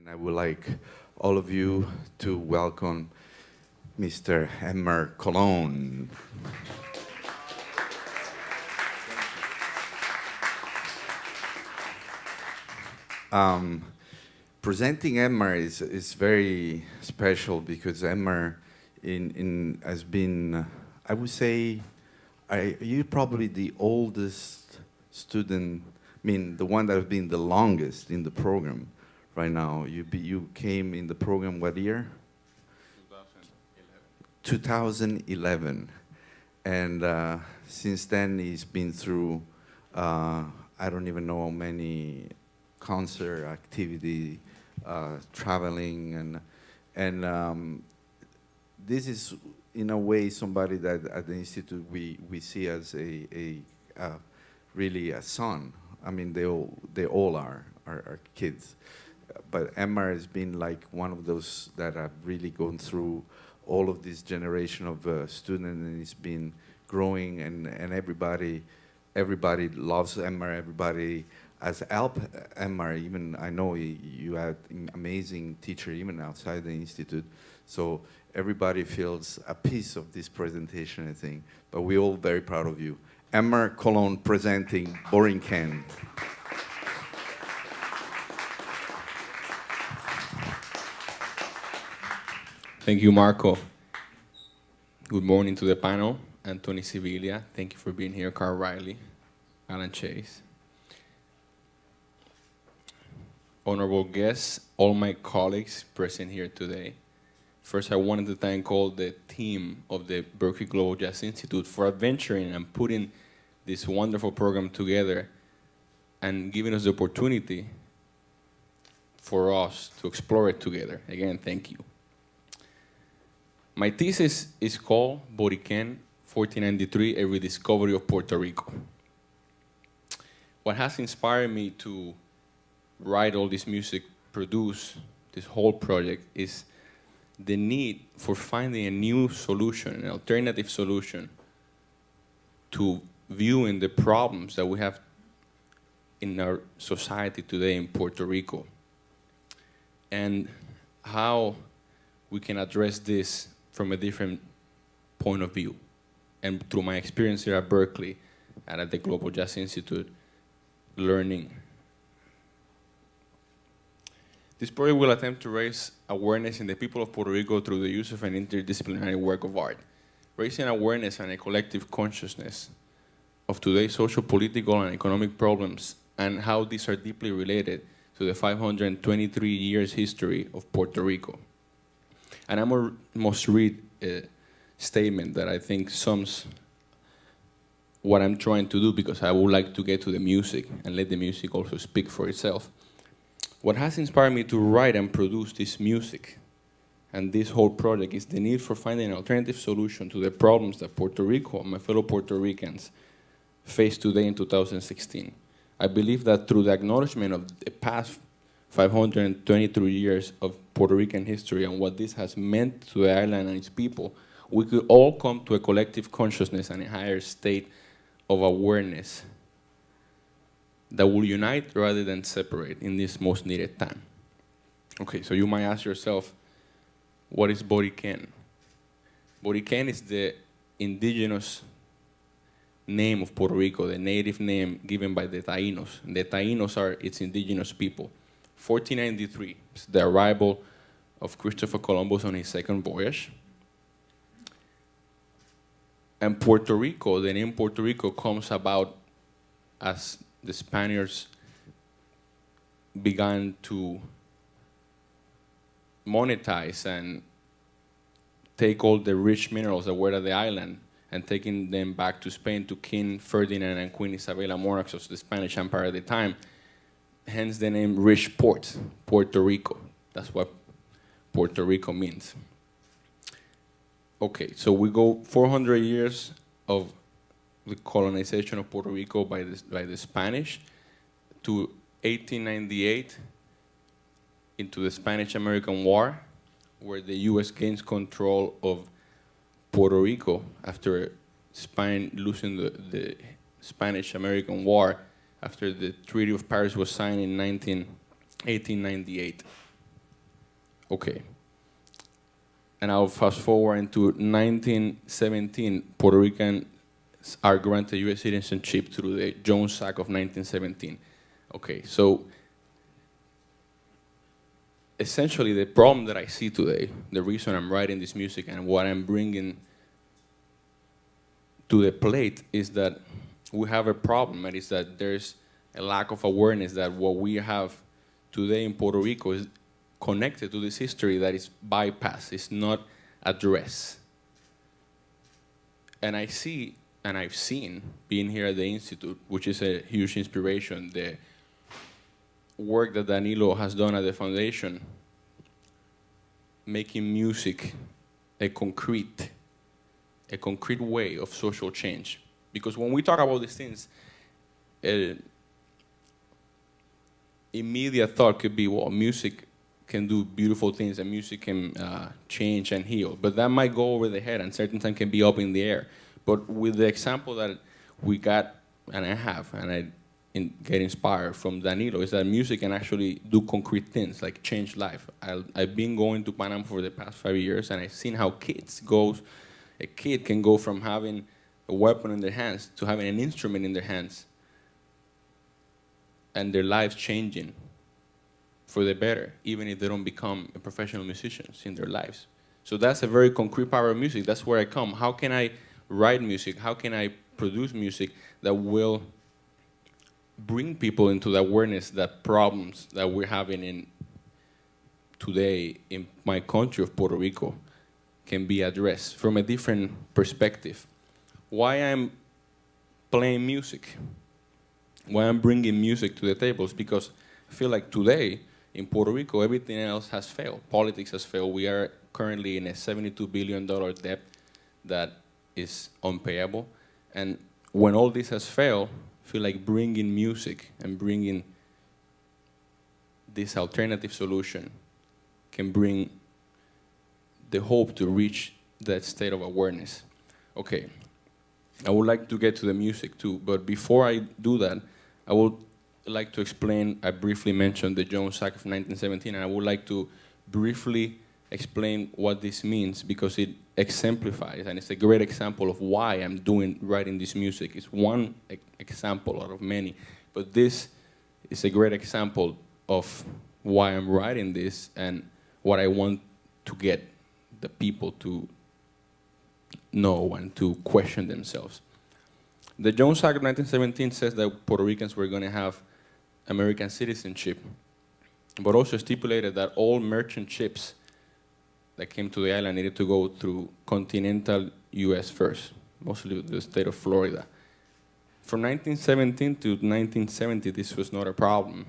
And I would like all of you to welcome Mr. Edmar Colon. Presenting Edmar is very special because Edmar has been, I would say, you're probably the oldest student, I mean, the one that has been the longest in the program right now. You came in the program what year? 2011. And since then, he's been through, I don't even know how many concert activity, traveling, and this is in a way somebody that at the institute we see as a really a son. I mean, they all are kids, but Edmar has been like one of those that have really gone through all of this generation of students, and he's been growing, and everybody loves Edmar. Everybody has helped Edmar. Even I know you had an amazing teacher even outside the institute. So everybody feels a piece of this presentation, I think. But we're all very proud of you. Edmar Colon presenting Borikén. Thank you, Marco. Good morning to the panel. Anthony Sevilla, thank you for being here. Carl Riley, Alan Chase. Honorable guests, all my colleagues present here today. First, I wanted to thank all the team of the Berklee Global Jazz Institute for adventuring and putting this wonderful program together and giving us the opportunity for us to explore it together. Again, thank you. My thesis is called Borikén, 1493, A Rediscovery of Puerto Rico. What has inspired me to write all this music, produce this whole project, is the need for finding a new solution, an alternative solution to viewing the problems that we have in our society today in Puerto Rico, and how we can address this from a different point of view. And through my experience here at Berklee and at the Global Jazz Institute, learning. This project will attempt to raise awareness in the people of Puerto Rico through the use of an interdisciplinary work of art, raising awareness and a collective consciousness of today's social, political, and economic problems, and how these are deeply related to the 523 years history of Puerto Rico. And I must read a statement that I think sums what I'm trying to do, because I would like to get to the music and let the music also speak for itself. What has inspired me to write and produce this music and this whole project is the need for finding an alternative solution to the problems that Puerto Rico and my fellow Puerto Ricans face today in 2016. I believe that through the acknowledgement of the past 523 years of Puerto Rican history and what this has meant to the island and its people, we could all come to a collective consciousness and a higher state of awareness that will unite rather than separate in this most needed time. Okay, so you might ask yourself, what is Borikén? Borikén is the indigenous name of Puerto Rico, the native name given by the Taínos. The Taínos are its indigenous people. 1493 is the arrival of Christopher Columbus on his second voyage. And Puerto Rico, the name Puerto Rico comes about as the Spaniards began to monetize and take all the rich minerals that were at the island and taking them back to Spain to King Ferdinand and Queen Isabella, monarchs of the Spanish Empire at the time. Hence the name Rich Port, Puerto Rico. That's what Puerto Rico means. Okay, so we go 400 years of the colonization of Puerto Rico by the Spanish to 1898 into the Spanish-American War, where the U.S. gains control of Puerto Rico after Spain losing the Spanish-American War after the Treaty of Paris was signed in 1898. Okay. And I'll fast forward into 1917. Puerto Ricans are granted U.S. citizenship through the Jones Act of 1917. Okay, so essentially the problem that I see today, the reason I'm writing this music and what I'm bringing to the plate is that we have a problem, and it's that there's a lack of awareness that what we have today in Puerto Rico is connected to this history that is bypassed, it's not addressed. And I see, and I've seen, being here at the Institute, which is a huge inspiration, the work that Danilo has done at the foundation, making music a concrete way of social change. Because when we talk about these things, immediate thought could be, well, music can do beautiful things and music can change and heal. But that might go over the head and certain times can be up in the air. But with the example that we got, and I have, and I get inspired from Danilo, is that music can actually do concrete things, like change life. I've been going to Panama for the past 5 years, and I've seen how a kid can go from having a weapon in their hands to having an instrument in their hands, and their lives changing for the better, even if they don't become professional musicians in their lives. So that's a very concrete power of music. That's where I come. How can I write music? How can I produce music that will bring people into the awareness that problems that we're having in today in my country of Puerto Rico can be addressed from a different perspective? Why I'm playing music, why I'm bringing music to the table is because I feel like today in Puerto Rico, everything else has failed. Politics has failed. We are currently in a $72 billion debt that is unpayable. And when all this has failed, I feel like bringing music and bringing this alternative solution can bring the hope to reach that state of awareness. Okay, I would like to get to the music too, but before I do that, I would like to explain, I briefly mentioned the Jones Act of 1917, and I would like to briefly explain what this means because it exemplifies, and it's a great example of why I'm writing this music. It's one example out of many, but this is a great example of why I'm writing this and what I want to get the people to know and to question themselves. The Jones Act of 1917 says that Puerto Ricans were going to have American citizenship, but also stipulated that all merchant ships that came to the island needed to go through continental U.S. first, mostly the state of Florida. From 1917 to 1970, this was not a problem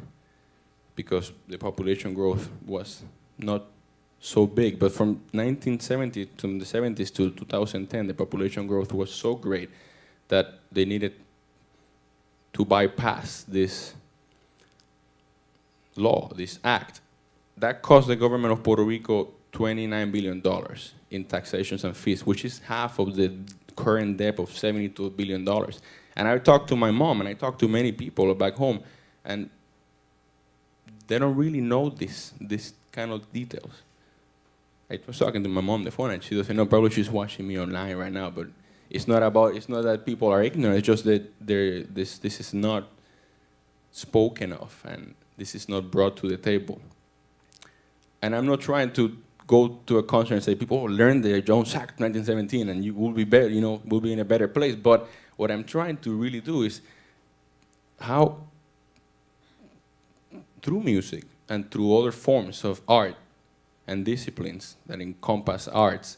because the population growth was not so big. But from 1970 to the 70s to 2010, the population growth was so great that they needed to bypass this law, this act. That cost the government of Puerto Rico $29 billion in taxations and fees, which is half of the current debt of $72 billion. And I talked to my mom, and I talked to many people back home, and they don't really know this kind of details. I was talking to my mom on the phone, and she doesn't know. Probably she's watching me online right now, but it's not that people are ignorant. It's just that this is not spoken of, and this is not brought to the table. And I'm not trying to go to a concert and say, people learn the Jones Act 1917 and you will be better, will be in a better place. But what I'm trying to really do is how, through music and through other forms of art and disciplines that encompass arts,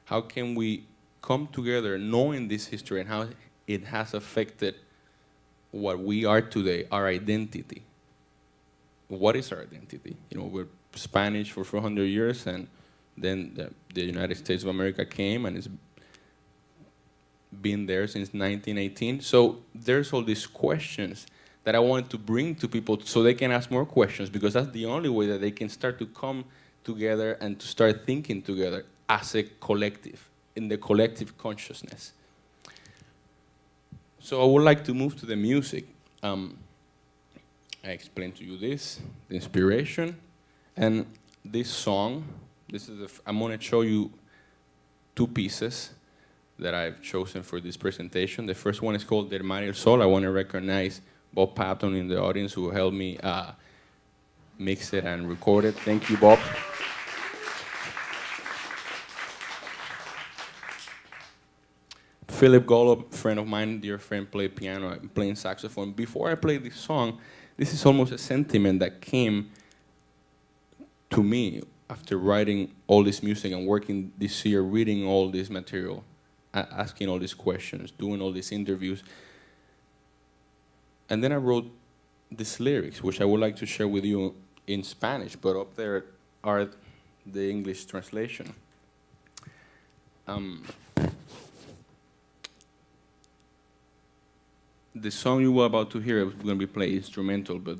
how can we come together knowing this history and how it has affected what we are today, our identity. What is our identity? We're Spanish for 400 years, and then the United States of America came, and it's been there since 1918. So there's all these questions that I wanted to bring to people so they can ask more questions, because that's the only way that they can start to come together and to start thinking together as a collective, in the collective consciousness. So I would like to move to the music. I explained to you this, the inspiration, and this song, I'm going to show you two pieces that I've chosen for this presentation. The first one is called Edmar y el Sol. I want to recognize Bob Patton in the audience who helped me mix it and record it. Thank you, Bob. Philip Golub, friend of mine, dear friend, played piano and playing saxophone. Before I played this song, this is almost a sentiment that came to me after writing all this music and working this year, reading all this material, asking all these questions, doing all these interviews. And then I wrote these lyrics, which I would like to share with you in Spanish, but up there are the English translation. The song you were about to hear is going to be played instrumental, but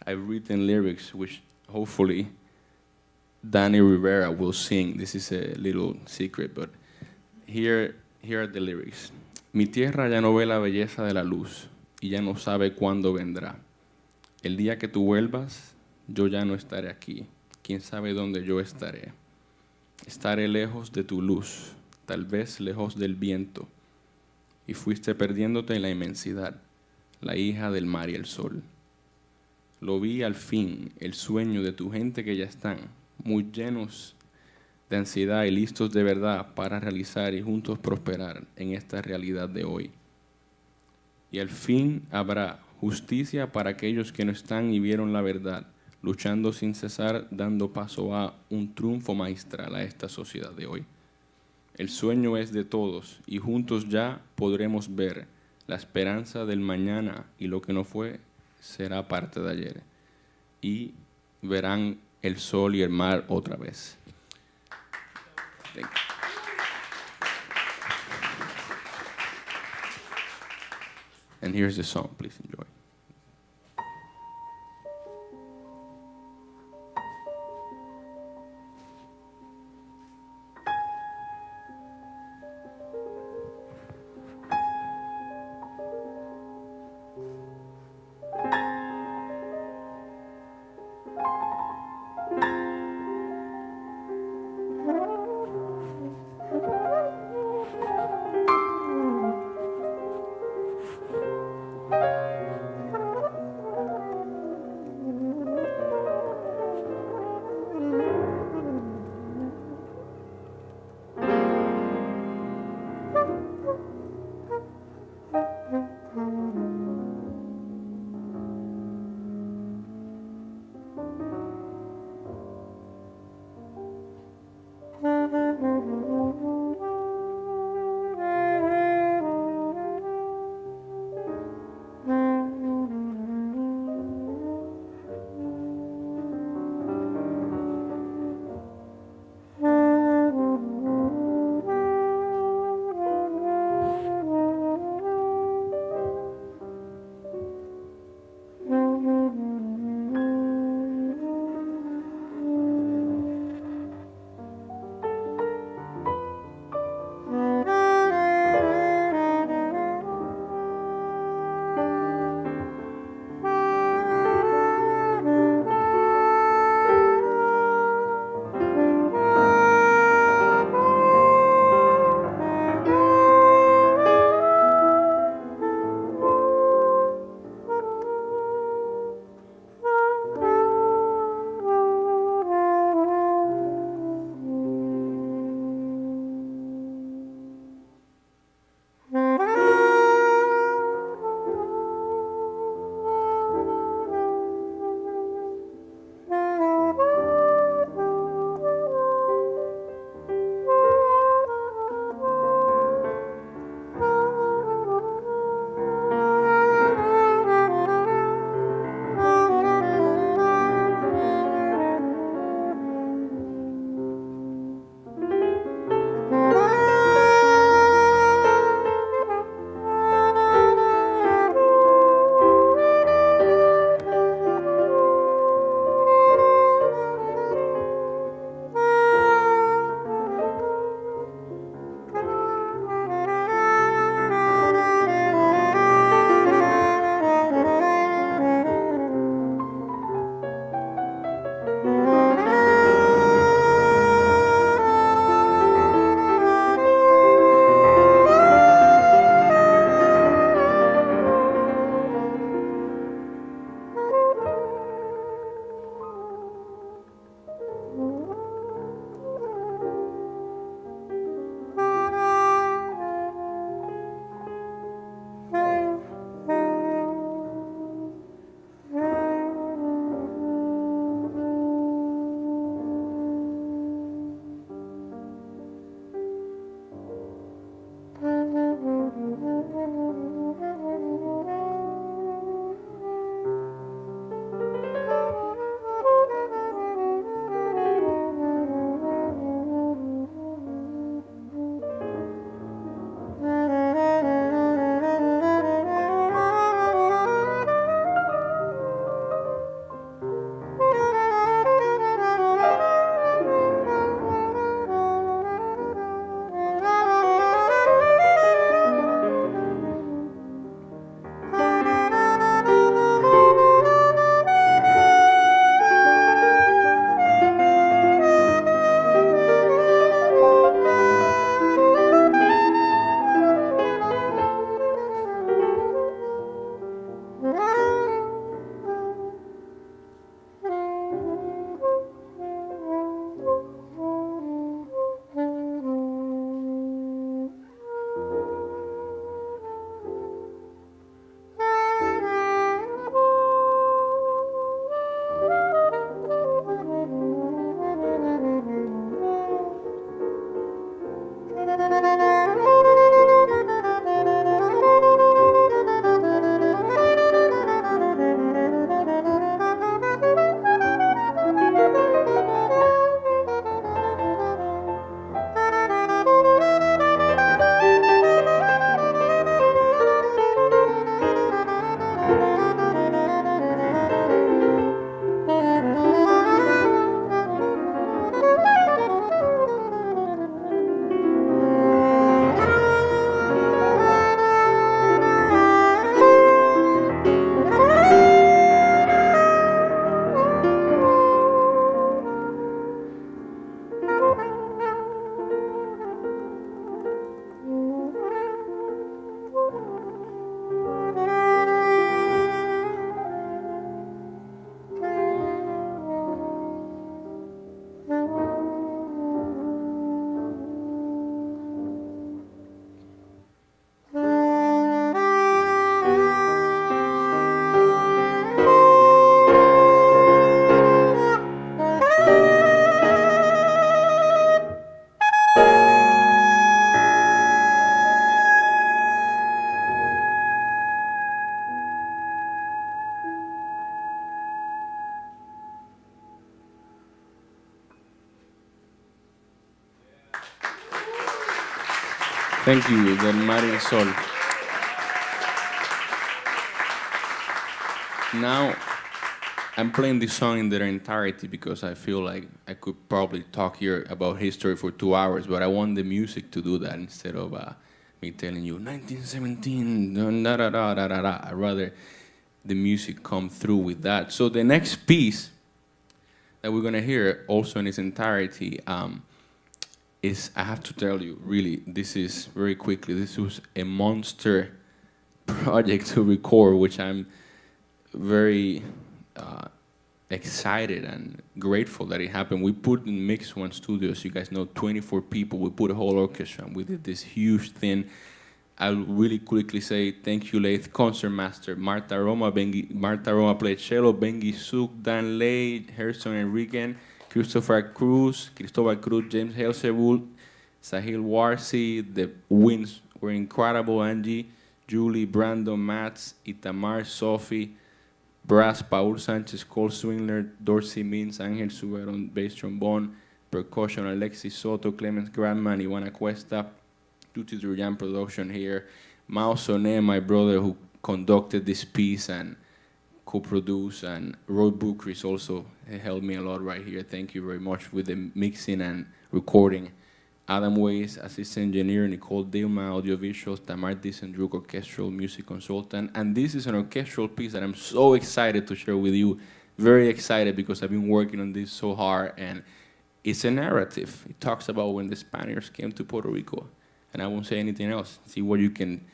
I've written lyrics which hopefully Danny Rivera will sing. This is a little secret, but here are the lyrics. Mi tierra ya no ve la belleza de la luz y ya no sabe cuándo vendrá. El día que tú vuelvas, yo ya no estaré aquí. Quién sabe dónde yo estaré. Estaré lejos de tu luz, tal vez lejos del viento. Y fuiste perdiéndote en la inmensidad, la hija del mar y el sol. Lo vi al fin, el sueño de tu gente que ya están, muy llenos de ansiedad y listos de verdad para realizar y juntos prosperar en esta realidad de hoy. Y al fin habrá justicia para aquellos que no están y vieron la verdad, luchando sin cesar, dando paso a un triunfo magistral a esta sociedad de hoy. El sueño es de todos y juntos ya podremos ver la esperanza del mañana y lo que no fue será parte de ayer. Y verán el sol y el mar otra vez. Thank you. And here's the song, please enjoy. Thank you, Del Mar y Sol. Now, I'm playing this song in their entirety because I feel like I could probably talk here about history for 2 hours, but I want the music to do that instead of me telling you 1917, da da da da da da. I'd rather the music come through with that. So the next piece that we're gonna hear also in its entirety is, I have to tell you, really, this is very quickly, this was a monster project to record, which I'm very excited and grateful that it happened. We put in Mix One Studios, you guys know, 24 people. We put a whole orchestra, and we did this huge thing. I'll really quickly say thank you, late concertmaster Marta Roma. Marta Roma played cello, Bengi Suk, Dan Lay, Gerson Enrique, Christopher Cruz, Cristobal Cruz, James Helsebul, Sahil Warsi. The winds were incredible. Angie, Julie, Brandon, Mats, Itamar, Sophie, brass, Paul Sanchez, Cole Swingler, Dorsey Means, Angel Suberon, bass trombone, percussion, Alexis Soto, Clemens Grandman, Ivana Cuesta, Tutti Druyan production here, Mao Soné, my brother who conducted this piece and co-produced, and Roy Bucris also helped me a lot right here. Thank you very much with the mixing and recording. Adam Weiss, assistant engineer, Nicole Dilma, audiovisuals, Tamar Dissendruk, orchestral music consultant. And this is an orchestral piece that I'm so excited to share with you. Very excited because I've been working on this so hard, and it's a narrative. It talks about when the Spaniards came to Puerto Rico. And I won't say anything else. See what you can,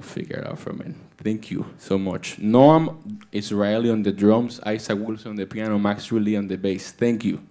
figure it out from it. Thank you so much. Noam Israeli on the drums, Isaac Wilson on the piano, Max Riley on the bass. Thank you.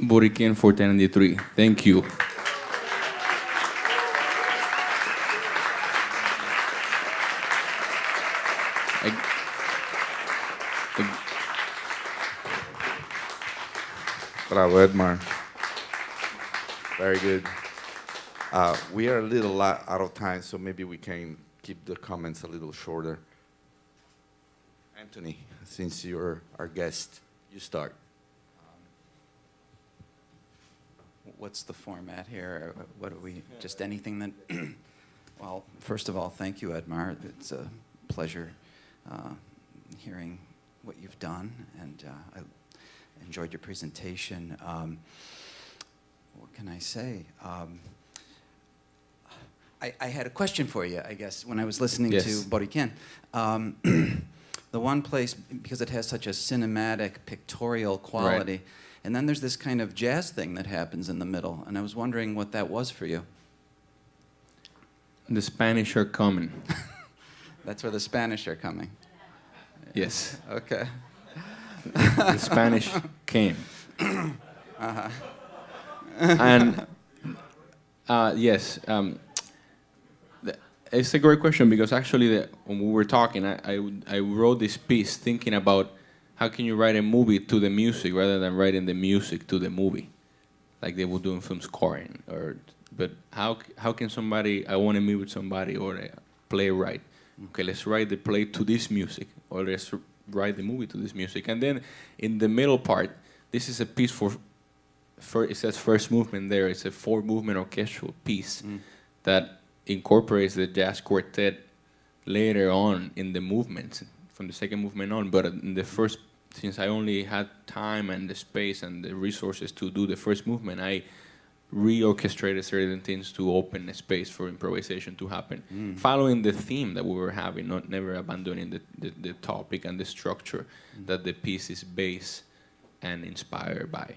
Borikén 493. Thank you. Bravo, Edmar. Very good. We are a little out of time, so maybe we can keep the comments a little shorter. Anthony, since you're our guest, you start. What's the format here? What are we, just anything that, well, first of all, thank you, Edmar. It's a pleasure hearing what you've done, and I enjoyed your presentation. What can I say? I had a question for you, I guess, when I was listening to Borikén. The one place, because it has such a cinematic, pictorial quality, Right. And then there's this kind of jazz thing that happens in the middle, and I was wondering what that was for you. The Spanish are coming. That's where the Spanish are coming. Yes. Okay. The Spanish came. Uh-huh. And yes, it's a great question because actually when we were talking, I wrote this piece thinking about how can you write a movie to the music rather than writing the music to the movie, like they would do in film scoring. But how can somebody, I want to meet with somebody or a playwright, okay, let's write the play to this music, or let's write the movie to this music. And then in the middle part, this is a piece it says first movement there. It's a 4-movement orchestral piece that incorporates the jazz quartet later on in the movements, from the second movement on. But in the first, since I only had time and the space and the resources to do the first movement, I reorchestrated certain things to open a space for improvisation to happen, following the theme that we were having, not never abandoning the topic and the structure that the piece is based and inspired by.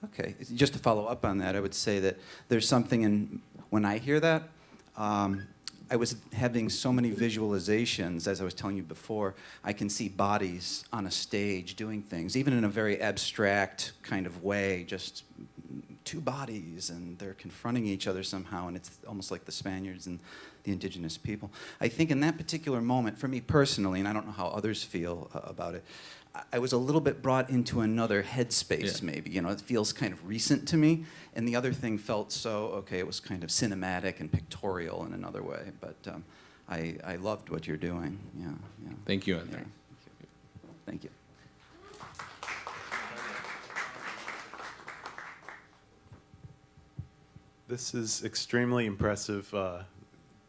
Okay, just to follow up on that, I would say that there's something in, when I hear that, I was having so many visualizations, as I was telling you before. I can see bodies on a stage doing things, even in a very abstract kind of way, just two bodies, and they're confronting each other somehow, and it's almost like the Spaniards and the indigenous people. I think in that particular moment, for me personally, and I don't know how others feel about it, I was a little bit brought into another headspace, maybe. You know, it feels kind of recent to me, and the other thing felt so, okay, it was kind of cinematic and pictorial in another way, but I loved what you're doing. Yeah. Thank you, Edmar. Yeah. Thank you. This is extremely impressive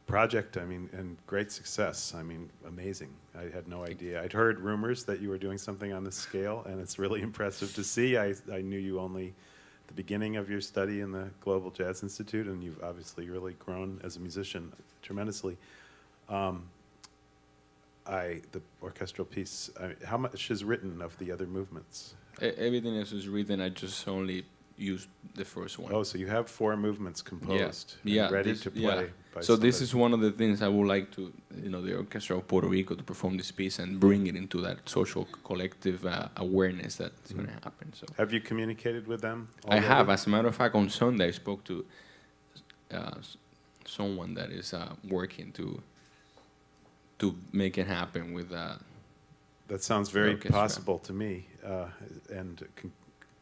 project, I mean, and great success. I mean, amazing. I had no idea. I'd heard rumors that you were doing something on this scale, and it's really impressive to see. I knew you only at the beginning of your study in the Global Jazz Institute, and you've obviously really grown as a musician tremendously. The orchestral piece, how much is written of the other movements? Everything else is written. I just only used the first one. Oh, so you have 4 movements composed, and ready to play. By so this somebody. is one of the things I would like to, the Orchestra of Puerto Rico, to perform this piece and bring it into that social collective awareness that's going to happen. So have you communicated with them I already? have. As a matter of fact, on Sunday I spoke to someone that is working to make it happen with. That sounds very orchestra. possible to me, and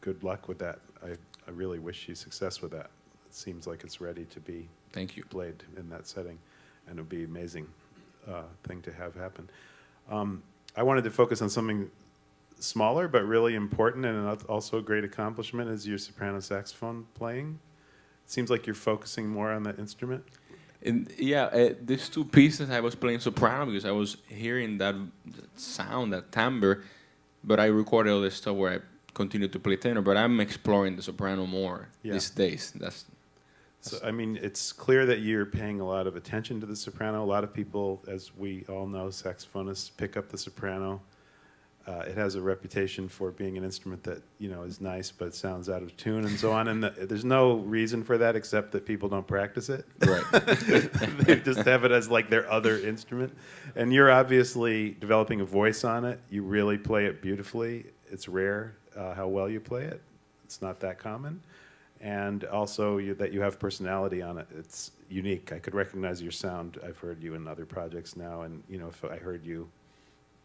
good luck with that. I really wish you success with that. It seems like it's ready to be Thank you. played in that setting, and it would be an amazing thing to have happen. I wanted to focus on something smaller but really important, and also a great accomplishment is your soprano saxophone playing. It seems like you're focusing more on that instrument. These 2 pieces I was playing soprano because I was hearing that sound, that timbre, but I recorded all this stuff where I continued to play tenor, but I'm exploring the soprano more these days. So, I mean, it's clear that you're paying a lot of attention to the soprano. A lot of people, as we all know, saxophonists pick up the soprano. It has a reputation for being an instrument that, is nice, but sounds out of tune and so on. And there's no reason for that except that people don't practice it. Right. They just have it as like their other instrument. And you're obviously developing a voice on it. You really play it beautifully. It's rare how well you play it. It's not that common. And also that you have personality on it. It's unique. I could recognize your sound. I've heard you in other projects now, and if I heard you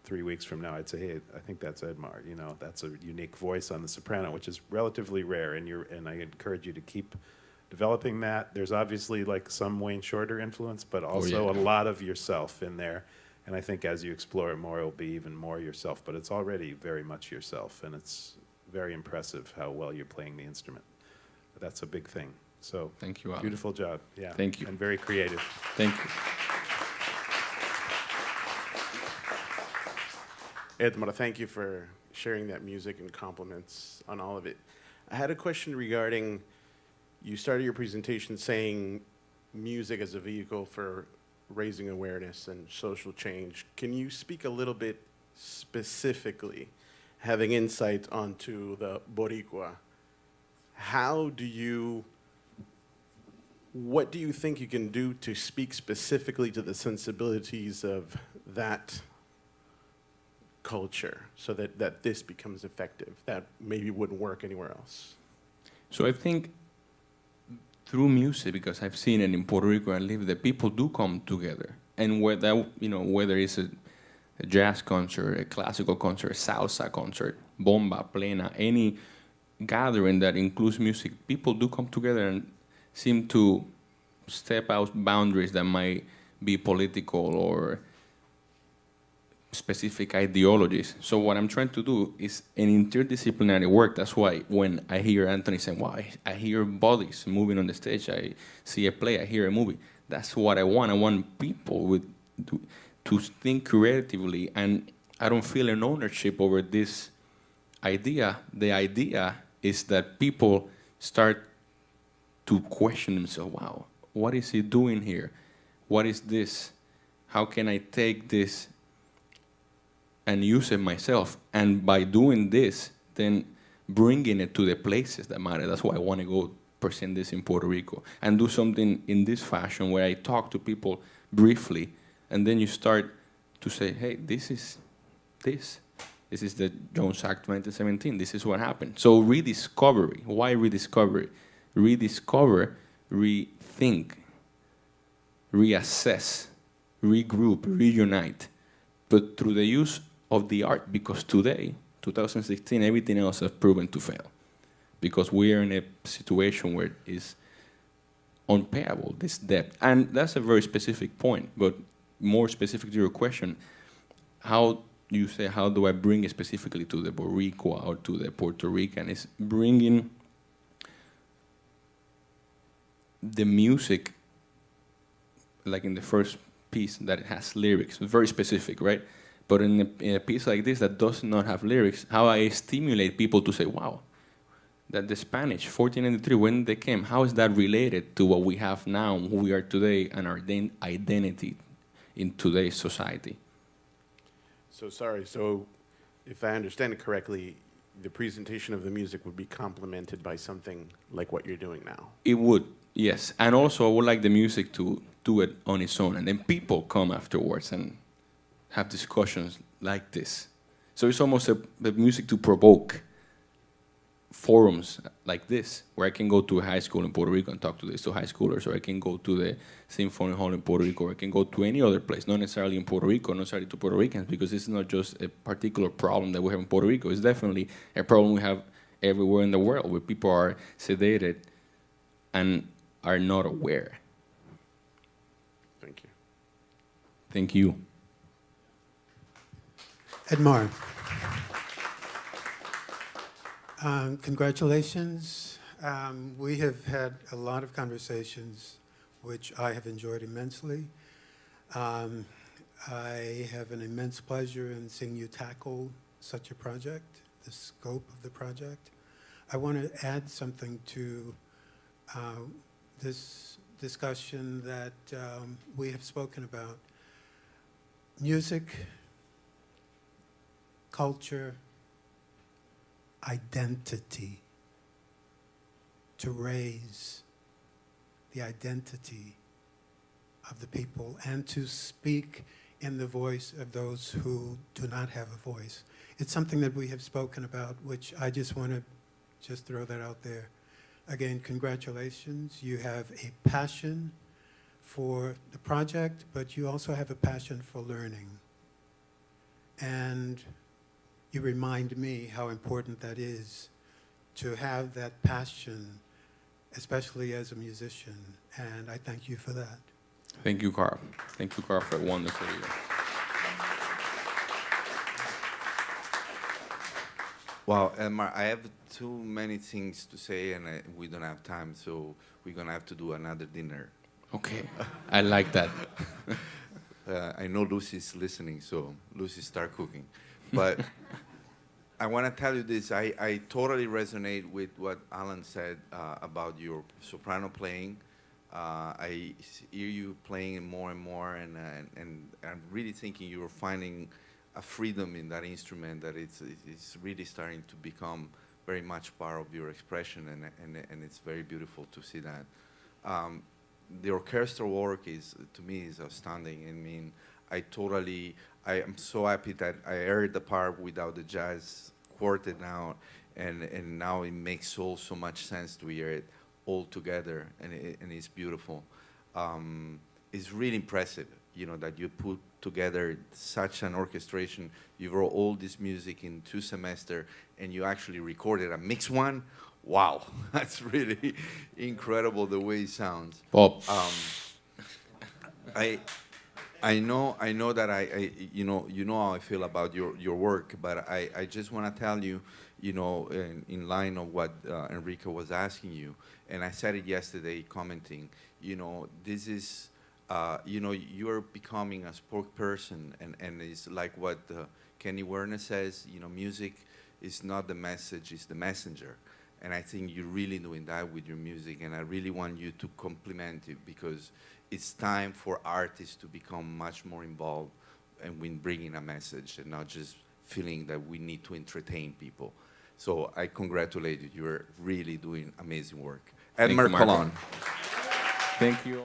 3 weeks from now, I'd say, hey, I think that's Edmar. That's a unique voice on the soprano, which is relatively rare, and I encourage you to keep developing that. There's obviously like some Wayne Shorter influence, but also a lot of yourself in there. And I think as you explore it more, it'll be even more yourself, but it's already very much yourself, and it's very impressive how well you're playing the instrument. That's a big thing. So thank you, Alan. Beautiful job. Yeah. Thank you. And very creative. Thank you. Edmar, thank you for sharing that music and compliments on all of it. I had a question regarding, you started your presentation saying music as a vehicle for raising awareness and social change. Can you speak a little bit specifically, having insight onto the Boricua? What do you think you can do to speak specifically to the sensibilities of that culture so that this becomes effective, that maybe wouldn't work anywhere else? So I think through music, because I've seen it in Puerto Rico and live there, people do come together. And whether it's a jazz concert, a classical concert, a salsa concert, bomba, plena, any gathering that includes music, people do come together and seem to step out boundaries that might be political or specific ideologies. So what I'm trying to do is an interdisciplinary work. That's why when I hear Anthony saying, wow, I hear bodies moving on the stage, I see a play, I hear a movie. That's what I want. I want people to think creatively, and I don't feel an ownership over this idea. The idea is that people start to question themselves, wow, what is he doing here? What is this? How can I take this and use it myself? And by doing this, then bringing it to the places that matter. That's why I want to go present this in Puerto Rico and do something in this fashion where I talk to people briefly, and then you start to say, hey, this is the Jones Act 1917. This is what happened. So rediscovery. Why rediscovery? Rediscover, rethink, reassess, regroup, reunite, but through the use of the art, because today, 2016, everything else has proven to fail, because we are in a situation where it is unpayable, this debt. And that's a very specific point, but more specific to your question, how do I bring it specifically to the Boricua or to the Puerto Rican, is bringing the music, like in the first piece that it has lyrics, very specific, right? But in a piece like this that does not have lyrics, how I stimulate people to say, wow, that the Spanish, 1493, when they came, how is that related to what we have now, who we are today, and our identity in today's society? So if I understand it correctly, the presentation of the music would be complemented by something like what you're doing now. It would, yes. And also I would like the music to do it on its own, and then people come afterwards and have discussions like this. So it's almost the music to provoke forums like this, where I can go to a high school in Puerto Rico and talk to these two high schoolers, or I can go to the Symphony Hall in Puerto Rico, or I can go to any other place, not necessarily in Puerto Rico, not necessarily to Puerto Ricans, because it's not just a particular problem that we have in Puerto Rico. It's definitely a problem we have everywhere in the world, where people are sedated and are not aware. Thank you. Thank you. Edmar, congratulations. We have had a lot of conversations, which I have enjoyed immensely. I have an immense pleasure in seeing you tackle such a project, the scope of the project. I want to add something to this discussion that we have spoken about. Music, culture, identity, to raise the identity of the people and to speak in the voice of those who do not have a voice. It's something that we have spoken about, which I just want to Just throw that out there. Again, congratulations. You have a passion for the project, but you also have a passion for learning. And you remind me how important that is to have that passion, especially as a musician. And I thank you for that. Thank you, Carl. Thank you, Carl, for a wonderful year. Well, Edmar, I have too many things to say, and we don't have time, so we're going to have to do another dinner. Okay, I like that. I know Lucy's listening, so Lucy, start cooking. But I want to tell you this. I totally resonate with what Alan said about your soprano playing. I hear you playing more and more, and I'm really thinking you're finding a freedom in that instrument that it's really starting to become very much part of your expression, and it's very beautiful to see that. The orchestral work to me is outstanding. I mean, I am so happy that I heard the part without the jazz quartet now, and now it makes so much sense to hear it all together, and it's beautiful. It's really impressive, you know, that you put together such an orchestration. You wrote all this music in 2 semesters, and you actually recorded a mixed one. Wow, that's really incredible the way it sounds. Bob. I know that you know how I feel about your work, but I just want to tell you, you know, in line of what Enrico was asking you, and I said it yesterday commenting, you know, this is, you know, you're becoming a spokesperson, and it's like what Kenny Werner says, you know, music is not the message, it's the messenger. And I think you're really doing that with your music, and I really want you to compliment it, because it's time for artists to become much more involved and when bringing a message, and not just feeling that we need to entertain people. So I congratulate you. You're really doing amazing work. Thank you, Edmar Marco. Colon. Thank you.